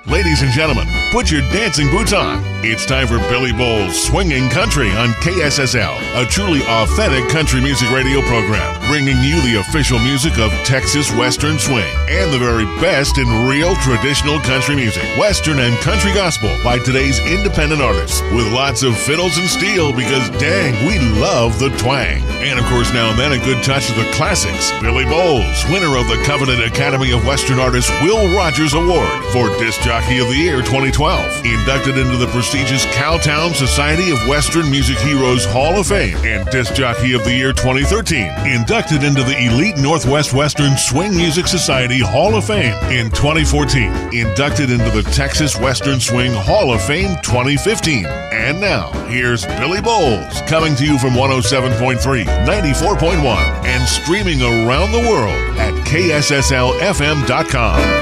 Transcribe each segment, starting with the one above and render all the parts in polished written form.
Ladies and gentlemen, put your dancing boots on. It's time for Billy Bowles Swinging Country on KSSL, a truly authentic country music radio program, bringing you the official music of Texas Western Swing and the very best in real traditional country music, Western and country gospel by today's independent artists, with lots of fiddles and steel because dang, we love the twang. And of course, now and then a good touch of the classics. Billy Bowles, winner of the Covenant Academy of Western Artists Will Rogers Award for Disc Jockey of the Year 2012, inducted into the prestigious Cowtown Society of Western Music Heroes Hall of Fame, and Disc Jockey of the Year 2013, inducted into the Elite Northwest Western Swing Music Society Hall of Fame in 2014, inducted into the Texas Western Swing Hall of Fame 2015. And now, here's Billy Bowles, coming to you from 107.3, 94.1, and streaming around the world at KSSLFM.com.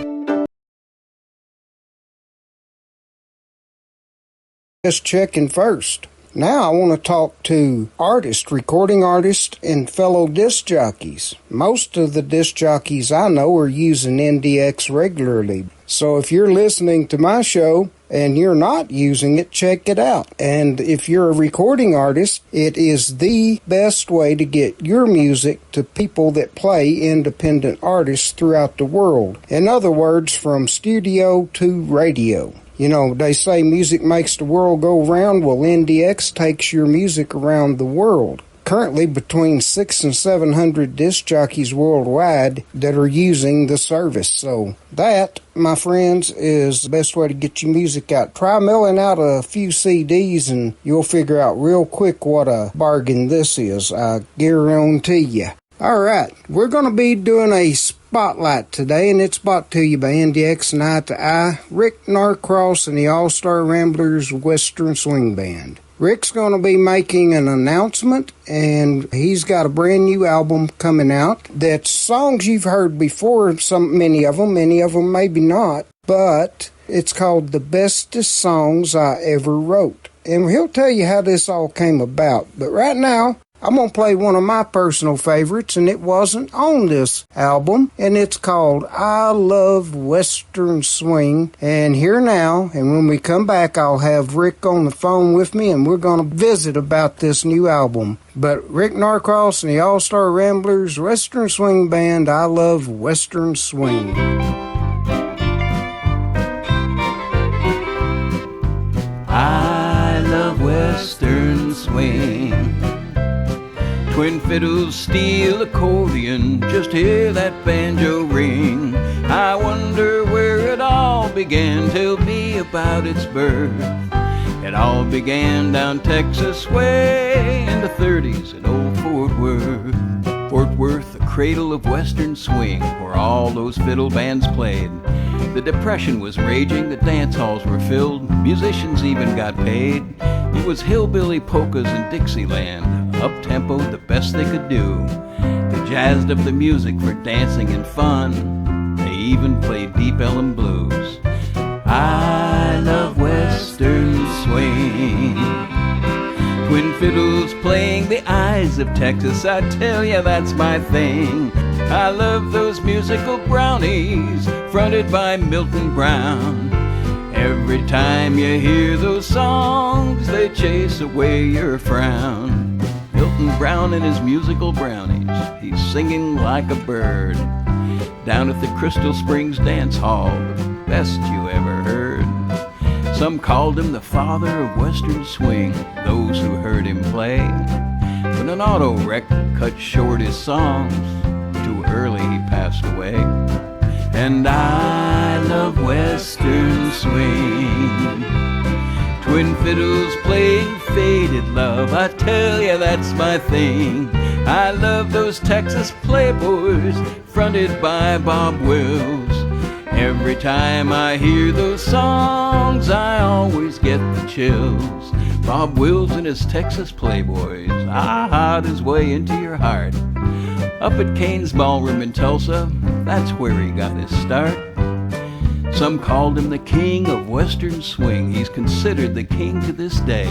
Just checking first. Now I want to talk to artists, recording artists, and fellow disc jockeys. Most of the disc jockeys I know are using NDX regularly. So if you're listening to my show and you're not using it, check it out. And if you're a recording artist, it is the best way to get your music to people that play independent artists throughout the world. In other words, from studio to radio. You know, they say music makes the world go round. Well, NDX takes your music around the world. Currently, between 600 and 700 disc jockeys worldwide that are using the service. So that, my friends, is the best way to get your music out. Try mailing out a few CDs and you'll figure out real quick what a bargain this is. I guarantee you. All right, we're going to be doing a spotlight today, and it's brought to you by NDX and Eye to Eye, Rick Norcross and the All-Star Ramblers Western Swing Band. Rick's going to be making an announcement, and he's got a brand new album coming out that's songs you've heard before, many of them maybe not, but it's called The Bestest Songs I Ever Wrote. And he'll tell you how this all came about, but right now, I'm going to play one of my personal favorites, and it wasn't on this album, and it's called I Love Western Swing. And here now, and when we come back, I'll have Rick on the phone with me, and we're going to visit about this new album. But Rick Norcross and the All-Star Ramblers Western Swing Band, I Love Western Swing. I love Western Swing. Twin fiddles, steel accordion, just hear that banjo ring. I wonder where it all began, tell me about its birth. It all began down Texas way in the 30s in old Fort Worth. Fort Worth, the cradle of Western swing, where all those fiddle bands played. The Depression was raging, the dance halls were filled, musicians even got paid. It was hillbilly polkas and Dixieland, up-tempo, the best they could do. They jazzed up the music for dancing and fun. They even played Deep Ellum blues. I love Western swing. Twin fiddles playing the eyes of Texas, I tell ya that's my thing. I love those musical brownies, fronted by Milton Brown. Every time you hear those songs, they chase away your frown. Milton Brown and his musical brownies, he's singing like a bird. Down at the Crystal Springs Dance Hall, the best you ever heard. Some called him the father of Western swing, those who heard him play. When an auto wreck cut short his songs, too early he passed away. And I love Western swing. Twin fiddles playing faded love, I tell ya that's my thing. I love those Texas playboys, fronted by Bob Wills. Every time I hear those songs, I always get the chills. Bob Wills and his Texas playboys, hide his way into your heart. Up at Kane's Ballroom in Tulsa, that's where he got his start. Some called him the king of Western swing. He's considered the king to this day.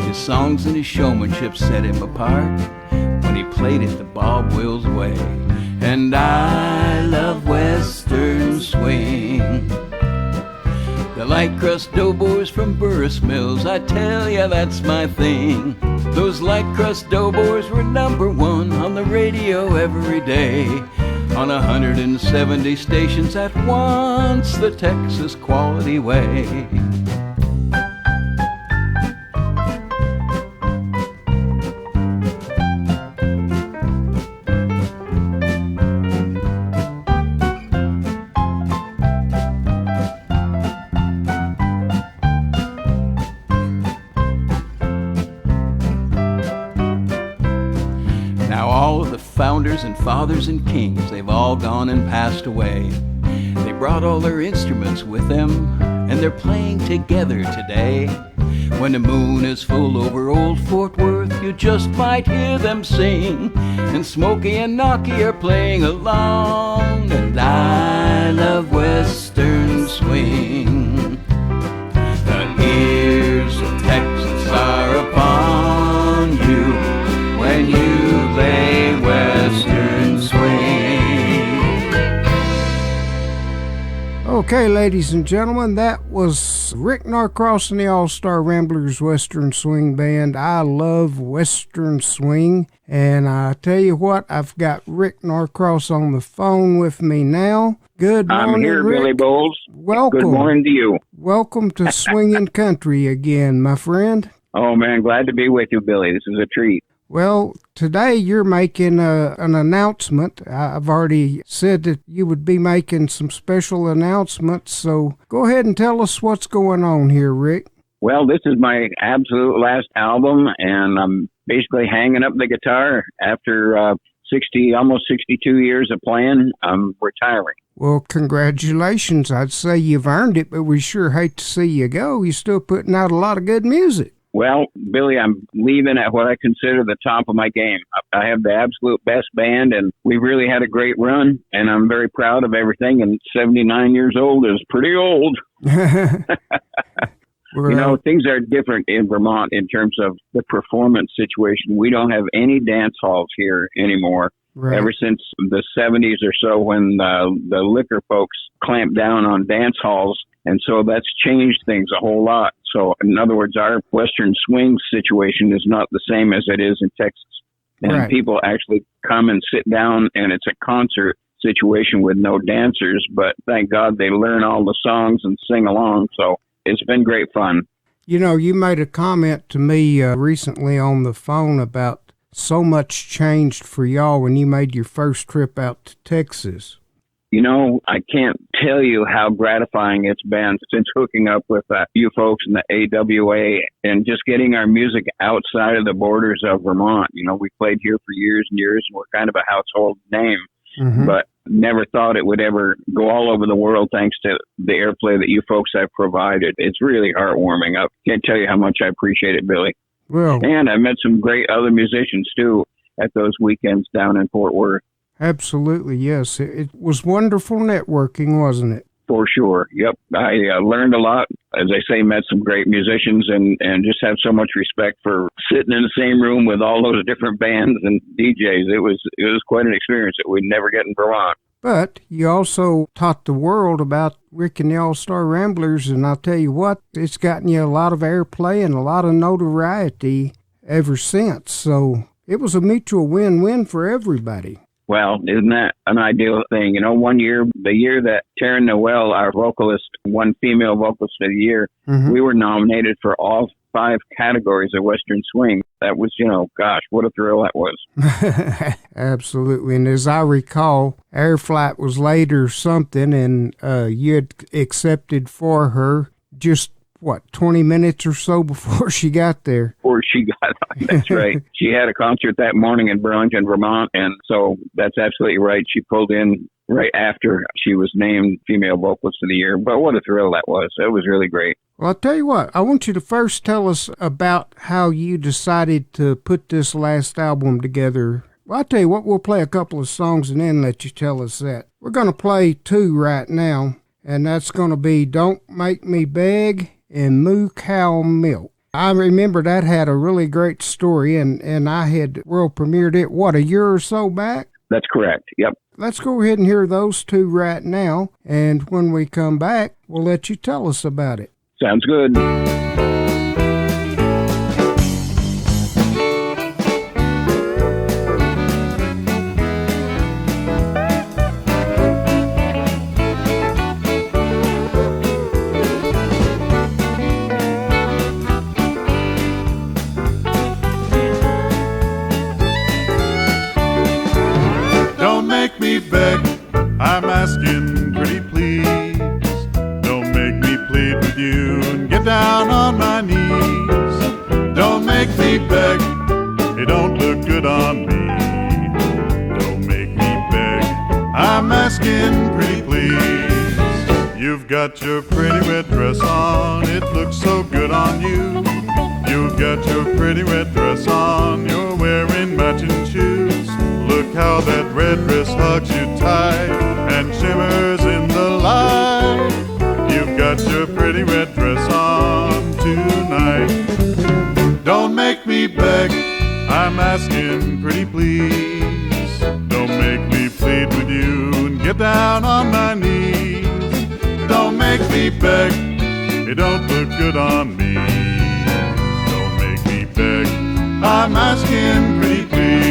His songs and his showmanship set him apart when he played it the Bob Wills way. And I love Western swing. light crust doughboys from Burris Mills, I tell ya that's my thing. Those light crust doughboys were #1 on the radio every day. On 170 stations at once, the Texas quality way. Now all of the founders and fathers and kings, they've all gone and passed away. They brought all their instruments with them, and they're playing together today. When the moon is full over old Fort Worth, you just might hear them sing. And Smokey and Knocky are playing along, and I love Western swing. The ears of Texas are upon you when you play Western swing. Okay, ladies and gentlemen, that was Rick Norcross and the All-Star Ramblers Western Swing Band. I love Western Swing. And I tell you what, I've got Rick Norcross on the phone with me now. Good morning, I'm here, Rick. Billy Bowles. Welcome. Good morning to you. Welcome to Swinging Country again, my friend. Oh, man, glad to be with you, Billy. This is a treat. Well, today you're making an announcement. I've already said that you would be making some special announcements, so go ahead and tell us what's going on here, Rick. Well, this is my absolute last album, and I'm basically hanging up the guitar after almost 62 years of playing. I'm retiring. Well, congratulations. I'd say you've earned it, but we sure hate to see you go. You're still putting out a lot of good music. Well, Billy, I'm leaving at what I consider the top of my game. I have the absolute best band, and we really had a great run, and I'm very proud of everything, and 79 years old is pretty old. You know, things are different in Vermont in terms of the performance situation. We don't have any dance halls here anymore. Right. Ever since the 70s or so, when the liquor folks clamped down on dance halls, and so that's changed things a whole lot. So, in other words, our Western swing situation is not the same as it is in Texas. And right. People actually come and sit down, and it's a concert situation with no dancers, but thank God they learn all the songs and sing along. So it's been great fun. You know, you made a comment to me recently on the phone about so much changed for y'all when you made your first trip out to Texas. You know, I can't tell you how gratifying it's been since hooking up with you folks in the AWA and just getting our music outside of the borders of Vermont. You know, we played here for years and years, and we're kind of a household name, but never thought it would ever go all over the world thanks to the airplay that you folks have provided. It's really heartwarming. I can't tell you how much I appreciate it, Billy. Well, and I met some great other musicians, too, at those weekends down in Fort Worth. Absolutely, yes. It was wonderful networking, wasn't it? For sure. Yep. I learned a lot. As I say, met some great musicians and just have so much respect for sitting in the same room with all those different bands and DJs. It was quite an experience that we'd never get in Vermont. But you also taught the world about Rick and the All-Star Ramblers, and I'll tell you what, it's gotten you a lot of airplay and a lot of notoriety ever since. So it was a mutual win-win for everybody. Well, isn't that an ideal thing? You know, one year, the year that Taryn Noel, our vocalist, won Female Vocalist of the Year, we were nominated for all 5 categories of Western Swing. That was, you know, gosh, what a thrill that was. Absolutely. And as I recall, Air Flight was late or something, and you had accepted for her just, 20 minutes or so before she got there? Before she got on, that's right. She had a concert that morning in Burlington, Vermont, and so that's absolutely right. She pulled in right after she was named Female Vocalist of the Year. But what a thrill that was. It was really great. Well, I'll tell you what, I want you to first tell us about how you decided to put this last album together. Well, I'll tell you what, we'll play a couple of songs and then let you tell us that. We're going to play 2 right now, and that's going to be Don't Make Me Beg and Moo Cow Milk. I remember that had a really great story, and I had world premiered it, a year or so back? That's correct, yep. let's go ahead and hear those two right now. And when we come back, we'll let you tell us about it. Sounds good. Beg, I'm asking pretty please. Don't make me plead with you and get down on my knees. Don't make me beg, it don't look good on me. Don't make me beg, I'm asking pretty please. You've got your pretty red dress on, it looks so good on you. You've got your pretty red dress on, you're wearing matching shoes. Look how that red dress hugs you tight and shimmers in the light. You've got your pretty red dress on tonight. Don't make me beg, I'm asking pretty please. Don't make me plead with you and get down on my knees. Don't make me beg, it don't look good on me. Don't make me beg, I'm asking pretty please.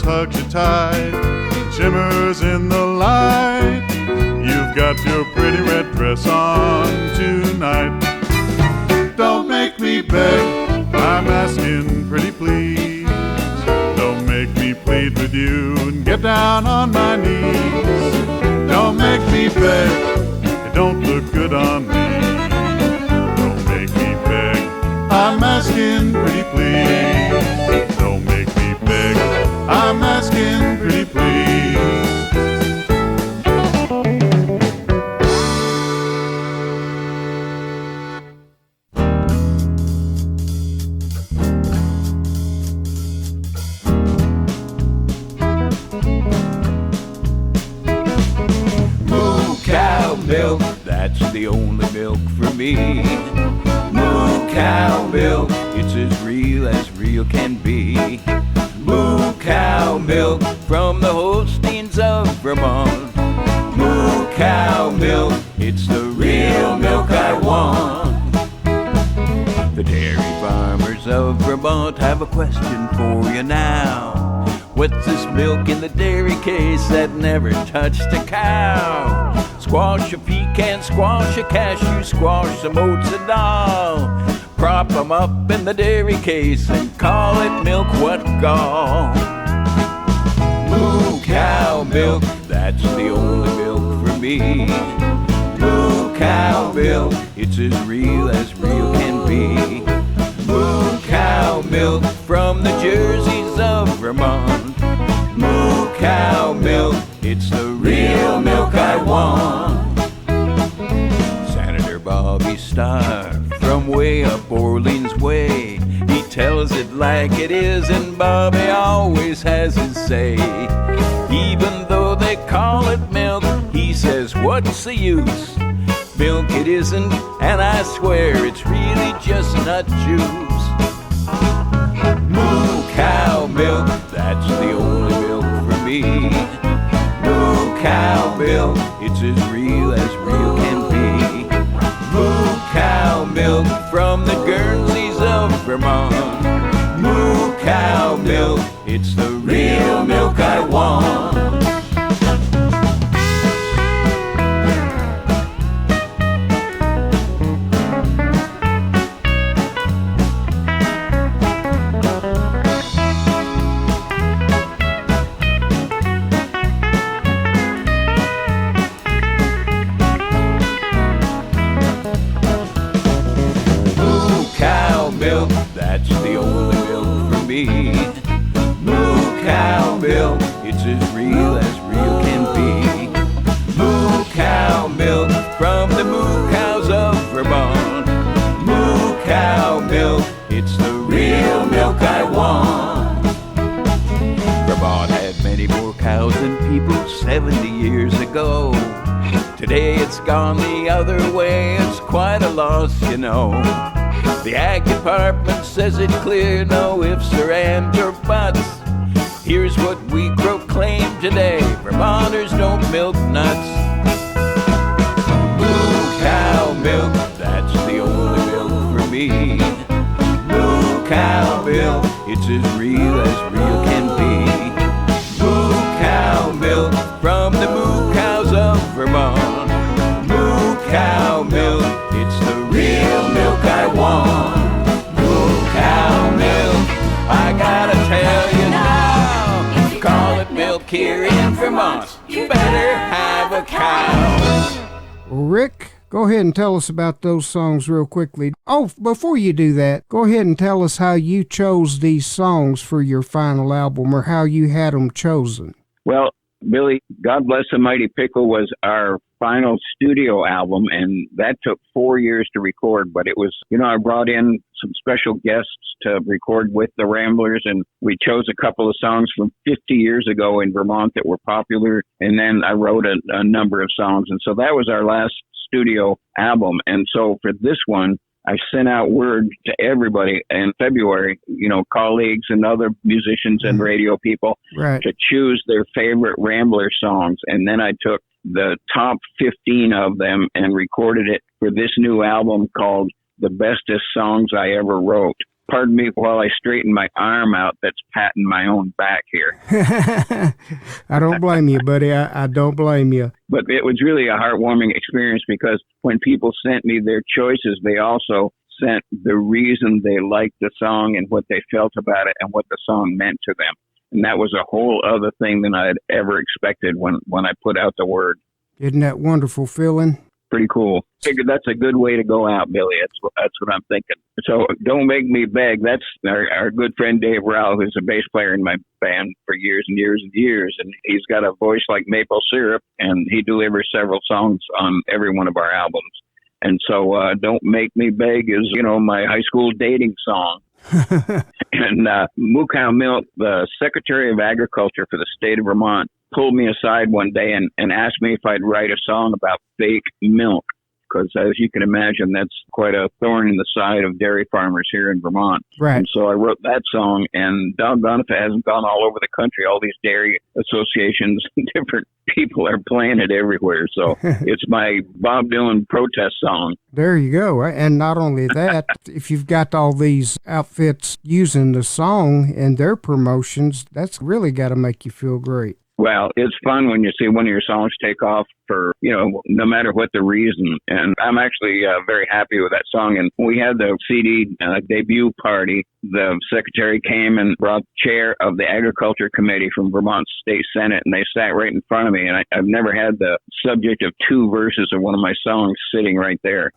Hugs you tight, shimmers in the light. You've got your pretty red dress on tonight. Don't make me beg, I'm asking pretty please. Don't make me plead with you and get down on my knees. Don't make me beg, it don't look good on me. Don't make me beg, I'm asking pretty please. Don't make me beg, I'm asking pretty please. Moo cow milk, that's the only milk for me. Moo cow milk, it's as real can be. Moo cow milk from the Holsteins of Vermont. Moo cow milk, it's the real milk I want. The dairy farmers of Vermont have a question for you now. What's this milk in the dairy case that never touched a cow? Squash a pecan, squash a cashew, squash some oats and all. Prop 'em up in the dairy case and call it milk, what gall. Moo cow milk, that's the only milk for me. Moo cow milk, it's as real can be. Moo cow milk from the Jerseys of Vermont. Moo cow milk, it's the real milk I want. Senator Bobby Starr from way up Orleans way, he tells it like it is, and Bobby always has his say. Even though they call it milk, he says, what's the use? Milk it isn't, and I swear it's really just nut juice. Moo cow milk, that's the only milk for me. Moo cow milk, it's as real can milk from the Guernseys of Vermont. Moo cow milk, it's the real milk I want. That's the only milk for me. Moo cow milk, it's as real can be. Moo cow milk from the moo cows of Vermont. Moo cow milk, it's the real milk I want. Vermont had many more cows than people 70 years ago. Today it's gone the other way, it's quite a loss, you know. The Ag Department says it clear, no ifs or ands or buts. Here's what we proclaim today: Vermonters don't milk nuts. Moo cow milk, that's the only milk for me. Moo cow milk, it's as real can be. Moo cow milk from the moo cows of Vermont. Moo cow milk, it's the real milk I want. Moo cow milk, I gotta tell you now, if you call it milk here in Vermont, you better have a cow. Well, Rick, go ahead and tell us about those songs real quickly. Oh, before you do that, go ahead and tell us how you chose these songs for your final album, or how you had them chosen. Well, Billy, God Bless the Mighty Pickle was our final studio album, and that took 4 years to record. But it was, I brought in some special guests to record with the Ramblers, and we chose a couple of songs from 50 years ago in Vermont that were popular, and then I wrote a number of songs. And so that was our last studio album. And so for this one, I sent out word to everybody in February, colleagues and other musicians and radio people, right, to choose their favorite Rambler songs. And then I took the top 15 of them and recorded it for this new album called The Bestest Songs I Ever Wrote. Pardon me while I straighten my arm out that's patting my own back here. I don't blame you, buddy. I don't blame you. But it was really a heartwarming experience, because when people sent me their choices, they also sent the reason they liked the song and what they felt about it and what the song meant to them. And that was a whole other thing than I had ever expected when I put out the word. Isn't that wonderful feeling? Pretty cool. Figured that's a good way to go out, Billy. That's what I'm thinking. So Don't Make Me Beg. That's our good friend Dave Rowell, who's a bass player in my band for years and years and years. And he's got a voice like maple syrup, and he delivers several songs on every one of our albums. And so Don't Make Me Beg is, my high school dating song. And Moo Cow Milk, the Secretary of Agriculture for the state of Vermont, pulled me aside one day and asked me if I'd write a song about fake milk, because as you can imagine, that's quite a thorn in the side of dairy farmers here in Vermont. Right. And so I wrote that song, and doggone if it hasn't gone all over the country. All these dairy associations and different people are playing it everywhere. So it's my Bob Dylan protest song. There you go. And not only that, if you've got all these outfits using the song in their promotions, that's really got to make you feel great. Well, it's fun when you see one of your songs take off for, no matter what the reason. And I'm actually very happy with that song. And when we had the CD debut party, the secretary came and brought the chair of the Agriculture Committee from Vermont State Senate, and they sat right in front of me. And I've never had the subject of two verses of one of my songs sitting right there.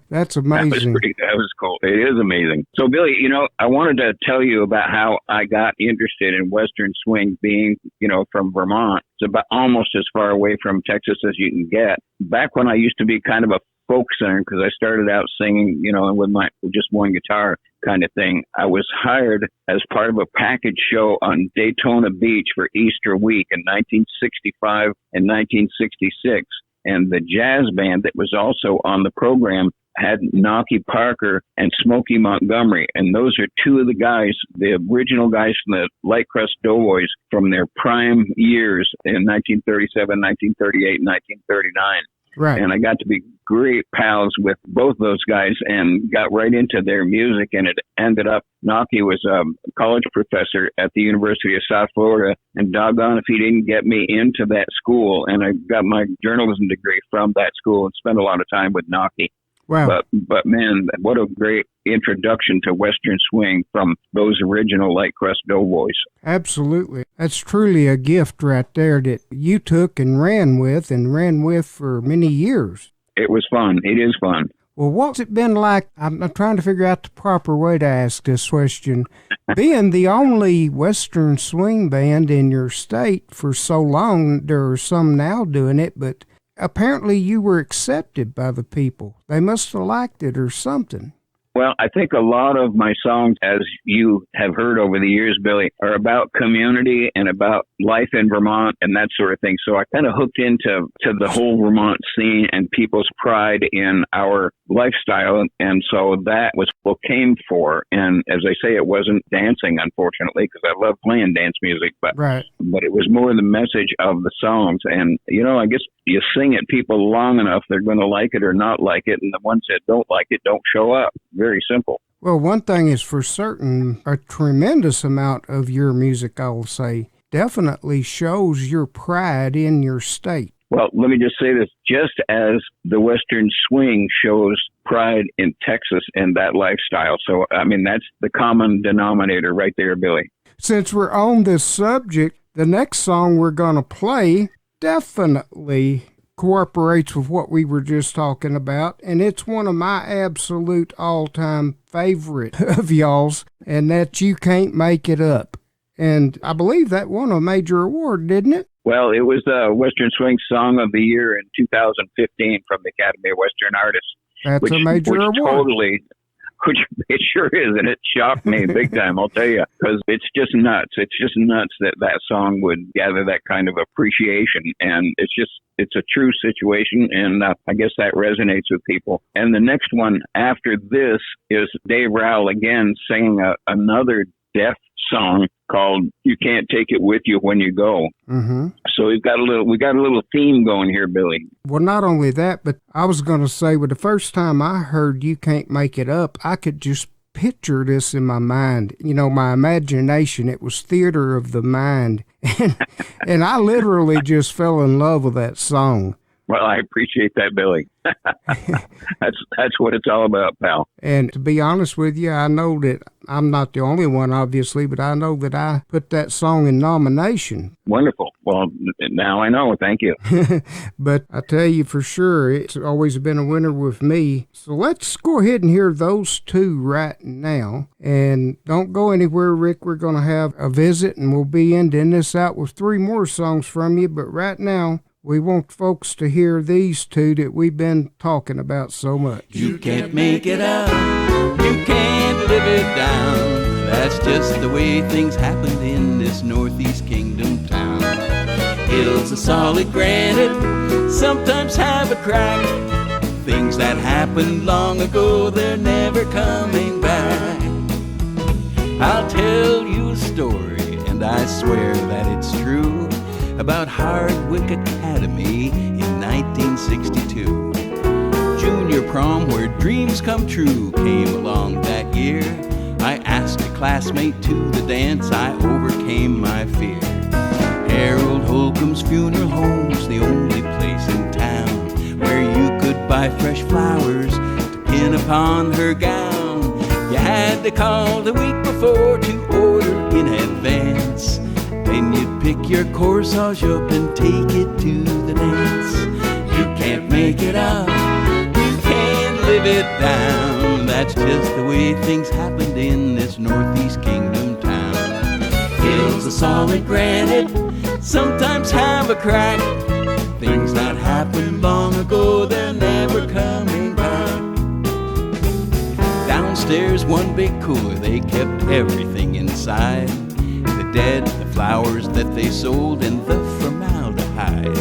That's amazing. That was cool. It is amazing. So, Billy, I wanted to tell you about how I got interested in Western swing, being, from Vermont. It's about almost as far away from Texas as you can get. Back when I used to be kind of a folk singer, because I started out singing, with just one guitar kind of thing. I was hired as part of a package show on Daytona Beach for Easter week in 1965 and 1966. And the jazz band that was also on the program had Knocky Parker and Smokey Montgomery. And those are two of the guys, the original guys from the Light Crust Doughboys from their prime years in 1937, 1938, 1939. Right. And I got to be great pals with both those guys and got right into their music. And it ended up, Nocky was a college professor at the University of South Florida. And doggone if he didn't get me into that school. And I got my journalism degree from that school and spent a lot of time with Nocky. Wow. But man, what a great introduction to Western swing from those original Light Crust Doughboys. Absolutely. That's truly a gift right there that you took and ran with for many years. It was fun. It is fun. Well, what's it been like? I'm trying to figure out the proper way to ask this question. Being the only Western swing band in your state for so long, there are some now doing it, but apparently you were accepted by the people. They must have liked it or something. Well, I think a lot of my songs, as you have heard over the years, Billy, are about community and about life in Vermont and that sort of thing. So I kind of hooked into the whole Vermont scene and people's pride in our lifestyle. And so that was what came for. And as I say, it wasn't dancing, unfortunately, because I love playing dance music, but it was more the message of the songs. And, I guess you sing it people long enough, they're going to like it or not like it. And the ones that don't like it don't show up. Very simple. Well, one thing is for certain, a tremendous amount of your music, I will say, definitely shows your pride in your state. Well, let me just say this. Just as the Western swing shows pride in Texas and that lifestyle. So, that's the common denominator right there, Billy. Since we're on this subject, the next song we're going to play definitely cooperates with what we were just talking about, and it's one of my absolute all-time favorite of y'all's, and that's You Can't Make It Up. And I believe that won a major award, didn't it? Well, it was the Western Swing Song of the Year in 2015 from the Academy of Western Artists. That's a major award. Which it sure is, and it shocked me big time, I'll tell you, because it's just nuts. It's just nuts that song would gather that kind of appreciation, and it's a true situation, and I guess that resonates with people. And the next one after this is Dave Rowell again singing another deaf song called You Can't Take It With You When You Go. Mm-hmm. So we got a little theme going here, Billy. Well, not only that, but I was going to say, the first time I heard You Can't Make It Up, I could just picture this in my mind. My imagination, it was theater of the mind. And I literally just fell in love with that song. Well, I appreciate that, Billy. That's what it's all about, pal. And to be honest with you, I know that I'm not the only one, obviously, but I know that I put that song in nomination. Wonderful. Well, now I know. Thank you. But I tell you for sure, it's always been a winner with me. So let's go ahead and hear those two right now. And don't go anywhere, Rick. We're going to have a visit, and we'll be ending this out with 3 more songs from you. But right now, we want folks to hear these two that we've been talking about so much. You can't make it up, you can't live it down. That's just the way things happened in this Northeast Kingdom town. Hills of solid granite sometimes have a crack. Things that happened long ago, they're never coming back. I'll tell you a story, and I swear that it's true, about Hardwick Academy in 1962. Junior prom where dreams come true came along that year. I asked a classmate to the dance, I overcame my fear. Harold Holcomb's funeral home's the only place in town where you could buy fresh flowers to pin upon her gown. You had to call the week before to order in advance. Then you'd pick your corsage up and take it to the dance. You can't make it up, you can't live it down. That's just the way things happened in this Northeast Kingdom town. Hills of solid granite sometimes have a crack. Things that happened long ago, they're never coming back. Downstairs, one big cooler, they kept everything inside. The dead, the flowers that they sold, and the formaldehyde.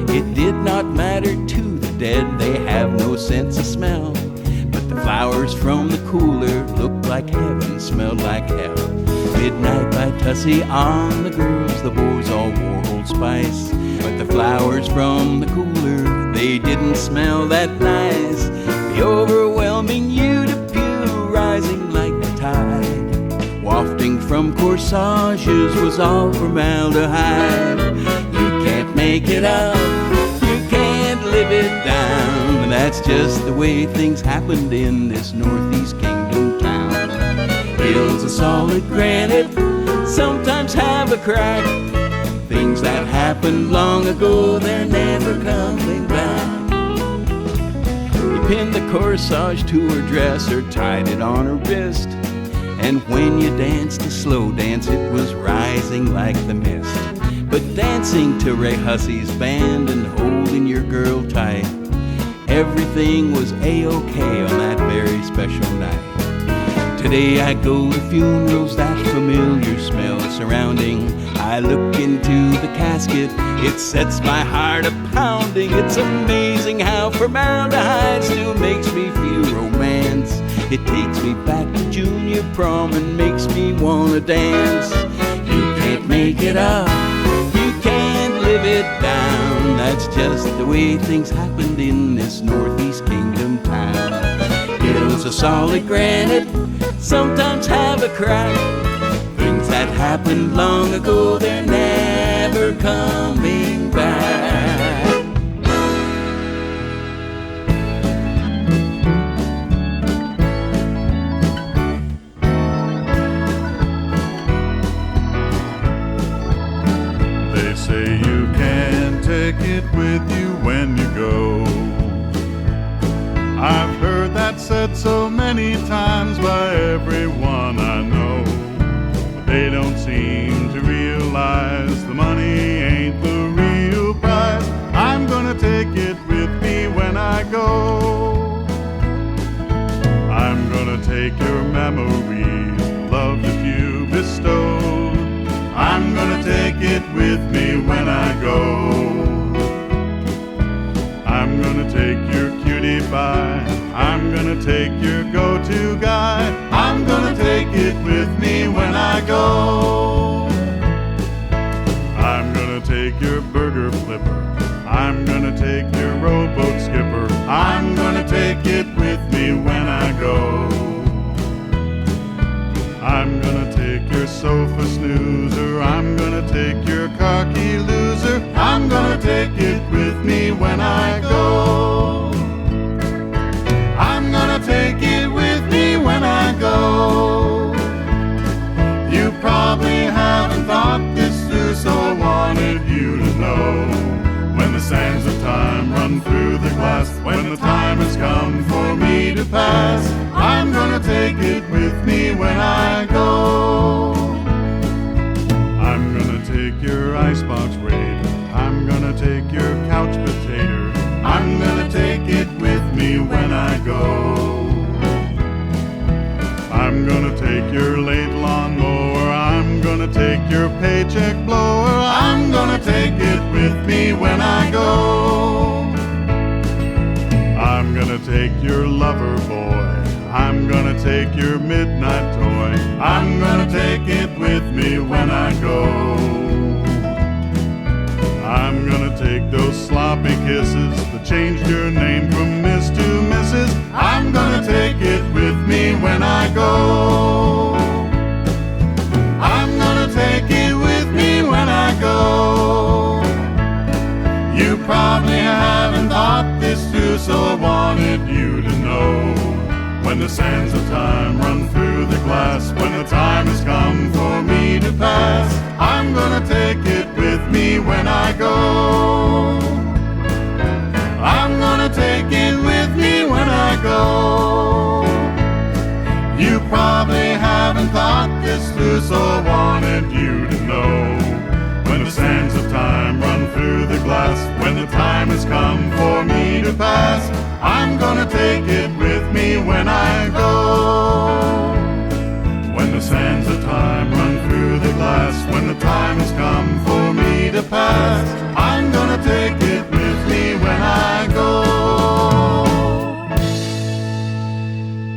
It did not matter to the dead, they have no sense of smell. But the flowers from the cooler looked like heaven, smelled like hell. Midnight by Tussie on the girls, the boys all wore Old Spice. But the flowers from the cooler, they didn't smell that nice. The overwhelming U to pew rising like the tide, wafting from corsages was all formaldehyde. You can't make it up, you can't live it down. That's just the way things happened in this Northeast Kingdom town. Hills of solid granite sometimes have a crack. Things that happened long ago, they're never coming back. You pinned the corsage to her dress or tied it on her wrist, and when you danced a slow dance, it was rising like the mist. But dancing to Ray Hussey's band and holding your girl tight, everything was A-OK on that very special night. Today I go to funerals, that familiar smell surrounding. I look into the casket, it sets my heart a-pounding. It's amazing how formaldehyde still makes me feel romance. It takes me back to junior prom and makes me wanna dance. You can't make it up, you can't live it down. That's just the way things happened in this Northeast Kingdom town. Hills of solid granite sometimes have a crack. Things that happened long ago, they're never coming back. They say you can't take it with you when you go. I've heard that said so many times by everyone I know. But they don't seem to realize the money ain't the real prize. I'm gonna take it with me when I go. I'm gonna take your memories, love that you bestowed. I'm gonna take it with me when I go. I'm gonna take your cutie pie, I'm gonna take your go-to guy. I'm gonna take it with me when I go. I'm gonna take your burger flipper, I'm gonna take your rowboat skipper. I'm gonna take it with me when I go. I'm gonna take your sofa snoozer, I'm gonna take your cocky loser. I'm gonna take it with me when I go. I'm gonna take it with me when I go. You probably haven't thought this through, so I wanted you to know. When the sands of time run through the glass, when the time has come for me to pass, I'm gonna take it with me when I go. I'm gonna take your icebox raider, I'm gonna take your couch potato. I'm gonna take it with me when I go. I'm gonna take your late lawn mower, I'm gonna take your paycheck blower. I'm gonna take it with me when I go. I'm gonna take your lover boy, I'm gonna take your midnight toy. I'm gonna take it with me when I go. I'm gonna take those sloppy kisses that changed your name from Miss to Mrs. I'm gonna take it with me when I go. I'm gonna take it with me when I go. You probably haven't thought this through, so I wanted you to know. When the sands of time run through the glass, when the time has come for me to pass, I'm gonna take it with me when I go. I'm gonna take it with me when I go. You probably haven't thought this through, so I wanted you to know. When the sands of time run through the glass, when the time has come for me to pass, I'm gonna take it with me when I go. When the sands of time run through the glass, when the time has come for me to pass, I'm gonna take it with me when I go.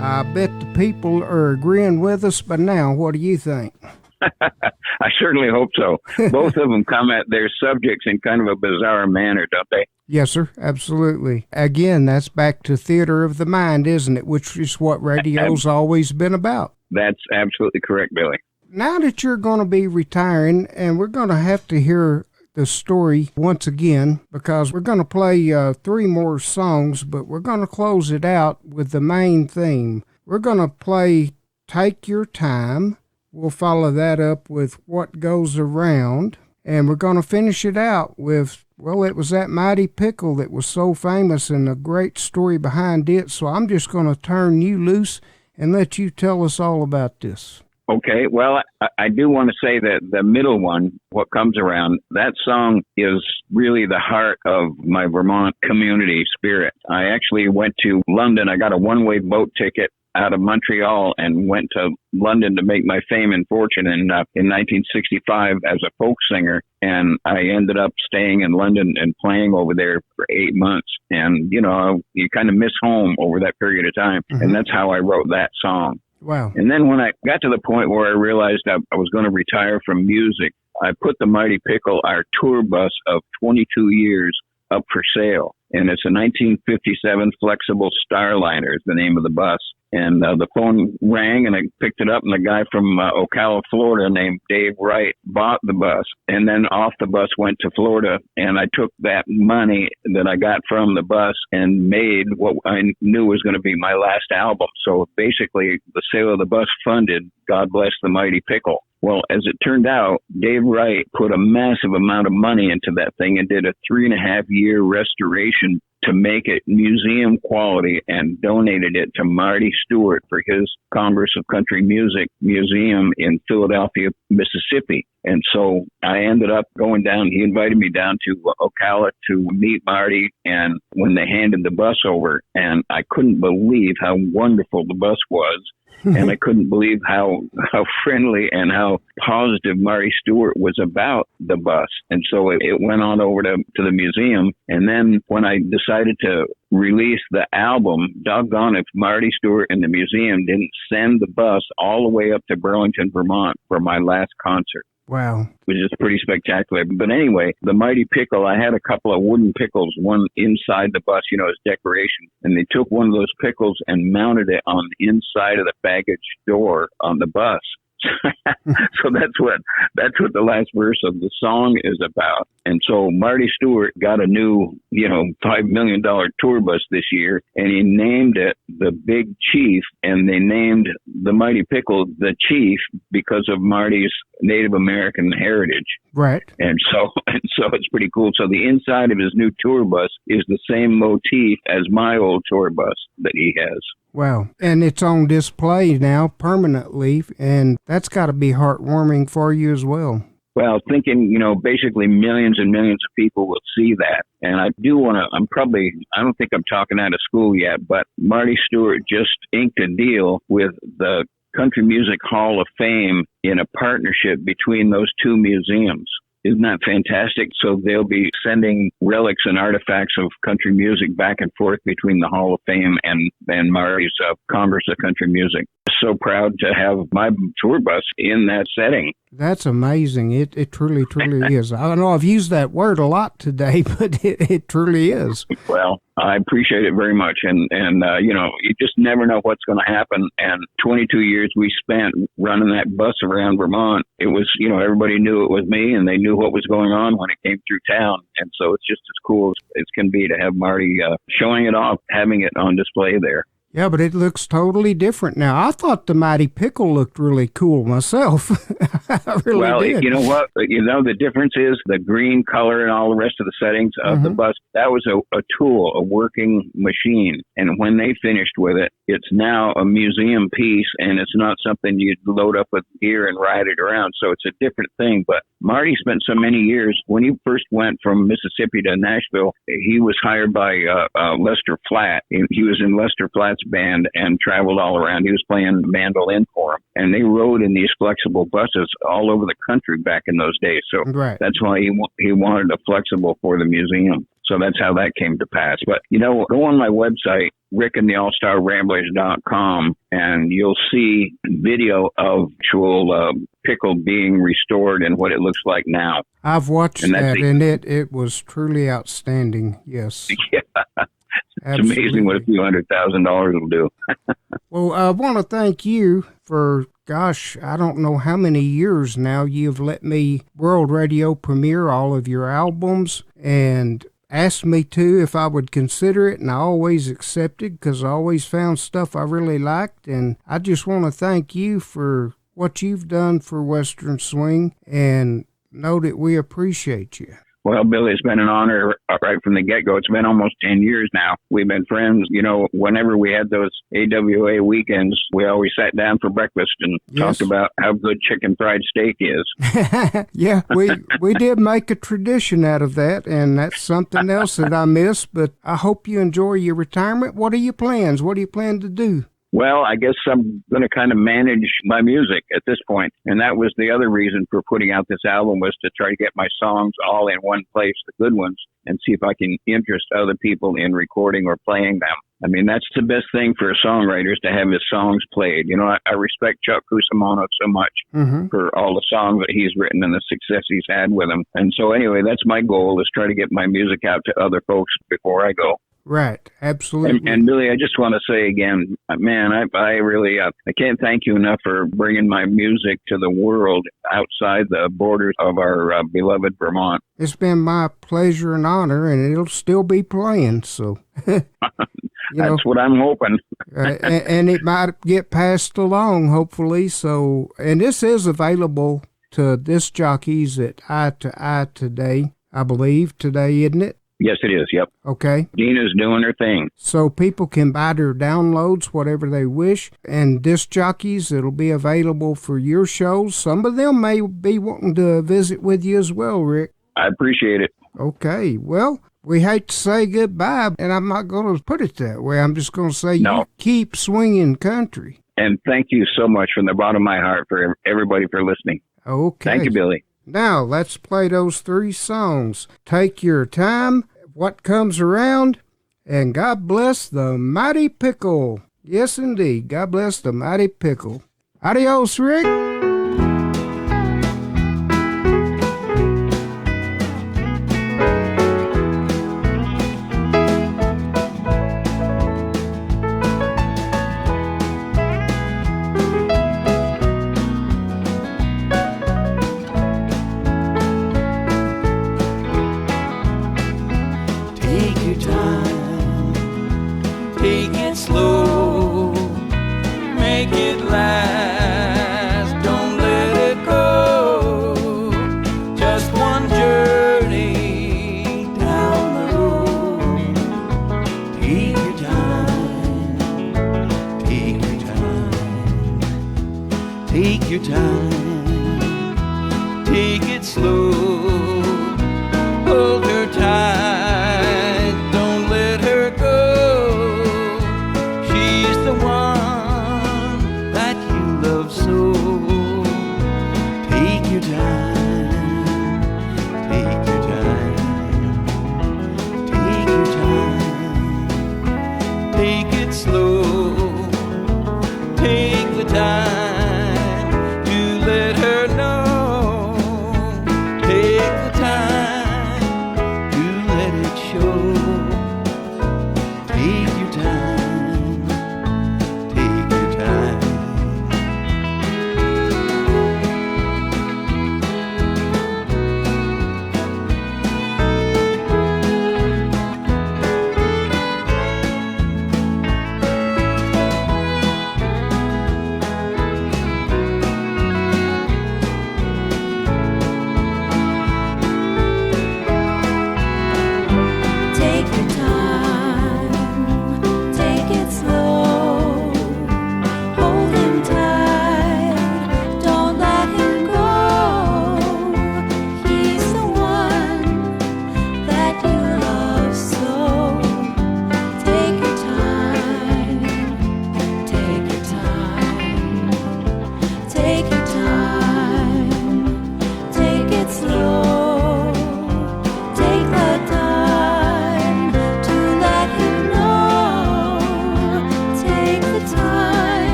I bet the people are agreeing with us by now. What do you think? I certainly hope so. Both of them come at their subjects in kind of a bizarre manner, don't they? Yes, sir. Absolutely. Again, that's back to theater of the mind, isn't it? Which is what radio's always been about. That's absolutely correct, Billy. Now that you're going to be retiring, and we're going to have to hear the story once again, because we're going to play 3 more songs, but we're going to close it out with the main theme. We're going to play Take Your Time. We'll follow that up with What Goes Around. And we're going to finish it out with, well, it was that Mighty Pickle that was so famous and a great story behind it. So I'm just going to turn you loose and let you tell us all about this. Okay, well, I do want to say that the middle one, What Comes Around, that song is really the heart of my Vermont community spirit. I actually went to London. I got a one-way boat ticket out of Montreal and went to London to make my fame and fortune in 1965 as a folk singer. And I ended up staying in London and playing over there for 8 months. And, you know, you kind of miss home over that period of time. Mm-hmm. And that's how I wrote that song. Wow. And then when I got to the point where I realized I was going to retire from music, I put the Mighty Pickle, our tour bus of 22 years, up for sale. And it's a 1957 Flexible Starliner is the name of the bus. And the phone rang, and I picked it up, and the guy from Ocala, Florida, named Dave Wright, bought the bus. And then off the bus went to Florida, and I took that money that I got from the bus and made what I knew was going to be my last album. So basically, the sale of the bus funded God Bless the Mighty Pickle. Well, as it turned out, Dave Wright put a massive amount of money into that thing and did a 3.5-year restoration to make it museum quality and donated it to Marty Stewart for his Congress of Country Music Museum in Philadelphia, Mississippi. And so I ended up going down. He invited me down to Ocala to meet Marty. And when they handed the bus over, and I couldn't believe how wonderful the bus was. And I couldn't believe how friendly and how positive Marty Stewart was about the bus. And so it went on over to the museum. And then when I decided to release the album, doggone if Marty Stewart and the museum didn't send the bus all the way up to Burlington, Vermont for my last concert. Wow. Which is pretty spectacular. But anyway, the Mighty Pickle, I had a couple of wooden pickles, one inside the bus, as decoration. And they took one of those pickles and mounted it on the inside of the baggage door on the bus. So that's what the last verse of the song is about. And so Marty Stewart got a new, $5 million tour bus this year, and he named it the Big Chief, and they named the Mighty Pickle the Chief because of Marty's Native American heritage. Right. And so it's pretty cool. So the inside of his new tour bus is the same motif as my old tour bus that he has. Wow. And it's on display now permanently, and that's got to be heartwarming for you as well. Well, thinking, basically millions and millions of people will see that. And I do want to, I don't think I'm talking out of school yet, but Marty Stewart just inked a deal with the Country Music Hall of Fame in a partnership between those two museums. Isn't that fantastic? So they'll be sending relics and artifacts of country music back and forth between the Hall of Fame and Marty's Congress of Country Music. So proud to have my tour bus in that setting. That's amazing. It truly, truly is. I know I've used that word a lot today, but it truly is. Well, I appreciate it very much. And you just never know what's going to happen. And 22 years we spent running that bus around Vermont. It was, everybody knew it was me, and they knew what was going on when it came through town. And so it's just as cool as it can be to have Marty showing it off, having it on display there. Yeah, but it looks totally different now. I thought the Mighty Pickle looked really cool myself. I really did. You know what? The difference is the green color and all the rest of the settings of the bus. That was a tool, a working machine. And when they finished with it, it's now a museum piece, and it's not something you'd load up with gear and ride it around. So it's a different thing. But Marty spent so many years, when he first went from Mississippi to Nashville, he was hired by Lester Flatt. He was in Lester Flatt's band and traveled all around. He was playing mandolin for him. And they rode in these flexible buses all over the country back in those days. So That's why he wanted a flexible for the museum. So that's how that came to pass. But, go on my website, rickandtheallstarramblers.com, and you'll see video of actual pickle being restored and what it looks like now. I've watched that, and it was truly outstanding. Yes. Yeah. It's amazing what a few $100,000 will do. Well, I want to thank you for, gosh, I don't know how many years now you've let me World Radio premiere all of your albums and asked me to if I would consider it, and I always accepted because I always found stuff I really liked. And I just want to thank you for what you've done for Western Swing and know that we appreciate you. Well, Billy, it's been an honor right from the get-go. It's been almost 10 years now. We've been friends. You know, whenever we had those AWA weekends, we always sat down for breakfast and talked about how good chicken fried steak is. Yeah, we did make a tradition out of that, and that's something else that I miss. But I hope you enjoy your retirement. What are your plans? What do you plan to do? Well, I guess I'm going to kind of manage my music at this point. And that was the other reason for putting out this album, was to try to get my songs all in one place, the good ones, and see if I can interest other people in recording or playing them. I mean, that's the best thing for a songwriter, is to have his songs played. You know, I respect Chuck Cusimano so much for all the songs that he's written and the success he's had with them. And so anyway, that's my goal, is try to get my music out to other folks before I go. Right, absolutely. And Billy, I just want to say again, man, I really, I can't thank you enough for bringing my music to the world outside the borders of our beloved Vermont. It's been my pleasure and honor, and it'll still be playing, so. That's what I'm hoping. And it might get passed along, hopefully. So, and this is available to disc jockeys at Eye to Eye today, I believe. Today, isn't it? Yes, it is. Yep. Okay. Dina's doing her thing. So people can buy their downloads, whatever they wish. And disc jockeys, it'll be available for your shows. Some of them may be wanting to visit with you as well, Rick. I appreciate it. Okay. Well, we hate to say goodbye, and I'm not going to put it that way. I'm just going to say you keep swinging country. And thank you so much from the bottom of my heart for everybody for listening. Okay. Thank you, Billy. Now, let's play those 3 songs. Take Your Time, What Comes Around, and God Bless the Mighty Pickle. Yes, indeed. God bless the Mighty Pickle. Adios, Rick. Take it slow, make it last, don't let it go. Just one journey down the road. Take your time, take your time, take your time, take it slow, hold her tight.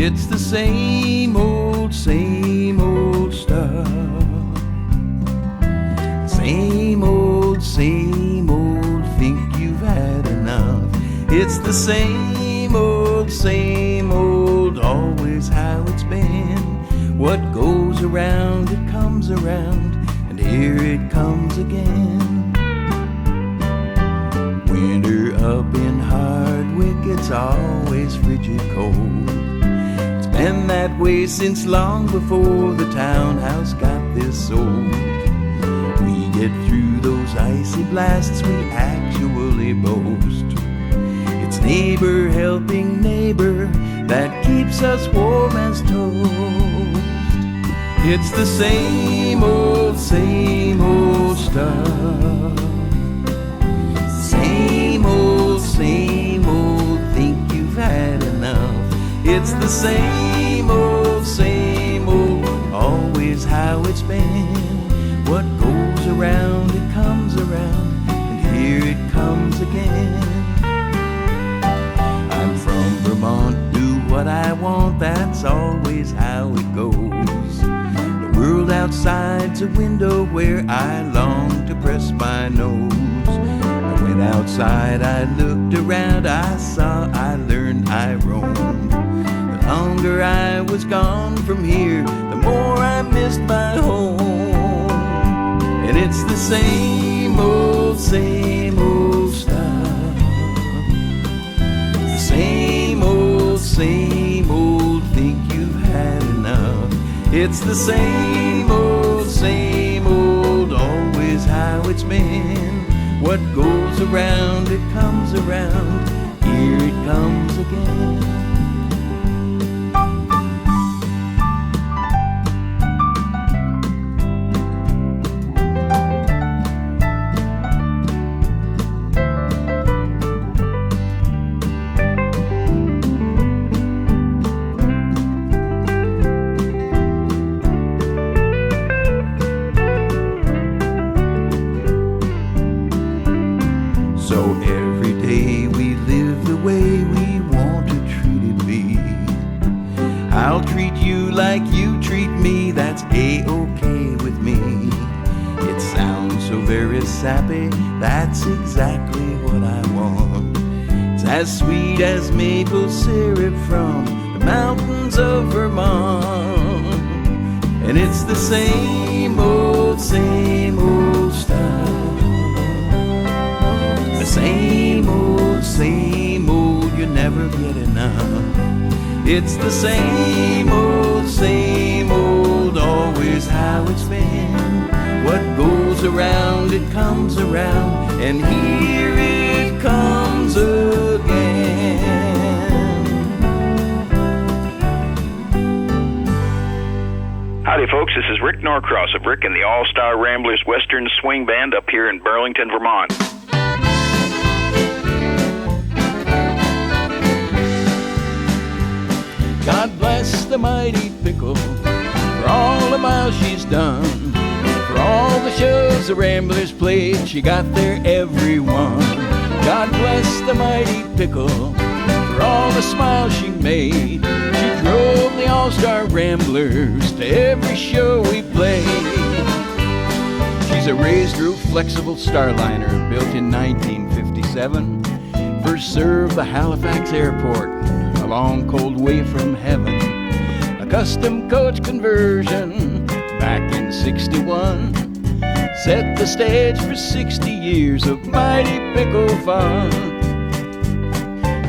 It's the same old stuff. Same old, think you've had enough. It's the same old, always how it's been. What goes around, it comes around, and here it comes again. Winter up in Hardwick, it's always frigid cold. It's been that way since long before the townhouse got this old. We get through those icy blasts, we actually boast. It's neighbor helping neighbor that keeps us warm as toast. It's the same old stuff. Same old, think you've had enough. It's the same old, always how it's been. What goes around, it comes around, and here it comes again. I'm from Vermont, do what I want, that's always how it goes. The world outside's a window where I long to press my nose. I went outside, I looked around, I saw, I learned, I roamed. The longer I was gone from here, the more I missed my home. And it's the same old stuff. The same old, think you've had enough. It's the same old, always how it's been. What goes around, it comes around, here it comes again. Like you treat me, that's A-OK with me. It sounds so very sappy, that's exactly what I want. It's as sweet as maple syrup from the mountains of Vermont. And it's the same old stuff. The same old, you never get enough. It's the same old, always how it's been. What goes around, it comes around, and here it comes again. Howdy folks, this is Rick Norcross of Rick and the All-Star Ramblers Western Swing Band up here in Burlington, Vermont. God bless the mighty pickle for all the miles she's done. For all the shows the Ramblers played, she got there every one. God bless the mighty pickle for all the smiles she made. She drove the All-Star Ramblers to every show we played. She's a raised roof flexible starliner built in 1957. First served the Halifax Airport, a long cold way from heaven. A custom coach conversion back in 61 set the stage for 60 years of mighty pickle fun.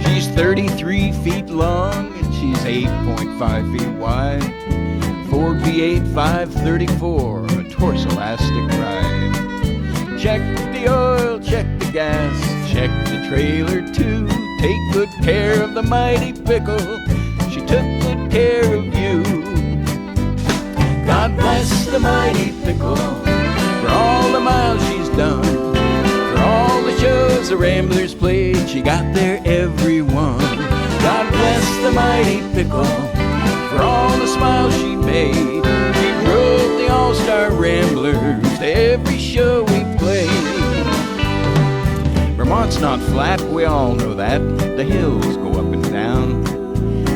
She's 33 feet long and she's 8.5 feet wide. Ford V8 534, a torso elastic ride. Check the oil, check the gas, check the trailer too. Take good care of the mighty pickle, she took good care of you. God bless the mighty pickle for all the miles she's done. For all the shows the Ramblers played, she got there every one. God bless the mighty pickle for all the smiles she made. She drove the All-Star Ramblers to every show we played. Vermont's not flat, we all know that. The hills go up and down.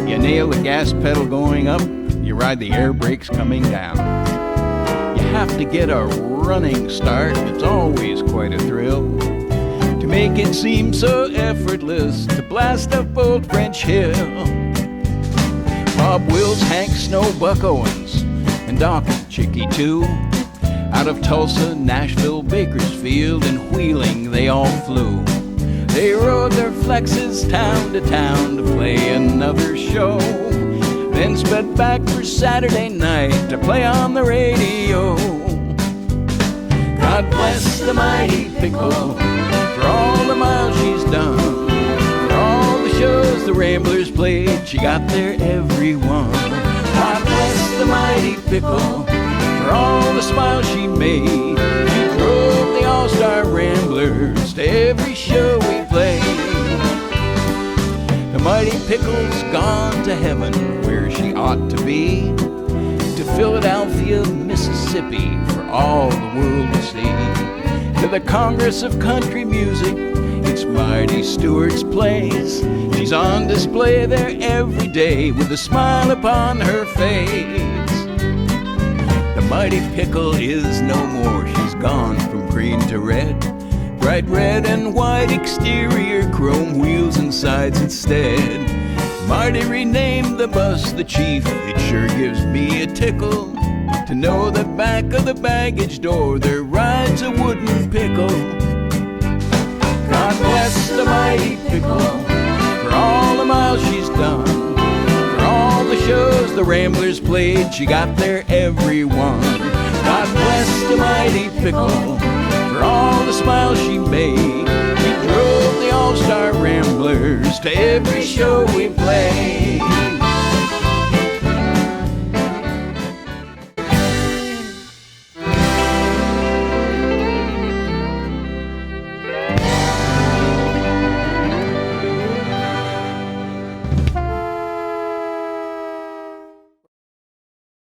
You nail the gas pedal going up, you ride the air brakes coming down. You have to get a running start, it's always quite a thrill. To make it seem so effortless to blast up Old French Hill. Bob Wills, Hank Snow, Buck Owens, and Doc and Chicky too. Out of Tulsa, Nashville, Bakersfield, and Wheeling they all flew. They rode their flexes town to town to play another show, then sped back for Saturday night to play on the radio. God bless the mighty Pickle for all the miles she's done, for all the shows the Ramblers played, she got there every one. God bless the mighty Pickle for all the smiles she made. She drove the All-Star Ramblers to every show we played. The mighty Pickle's gone to heaven where she ought to be, to Philadelphia, Mississippi for all the world to see. To the Congress of Country Music, it's Mighty Stewart's place. She's on display there every day with a smile upon her face. The mighty Pickle is no more, she's gone from green to red. Bright red and white exterior, chrome wheels and sides instead. Mighty renamed the bus the Chief, it sure gives me a tickle to know that back of the baggage door there rides a wooden pickle. God bless the mighty Pickle for all the miles she's done, for all the shows the Ramblers played, she got there every one. God bless the mighty Pickle for all the smiles she made. We drove the All-Star Ramblers to every show we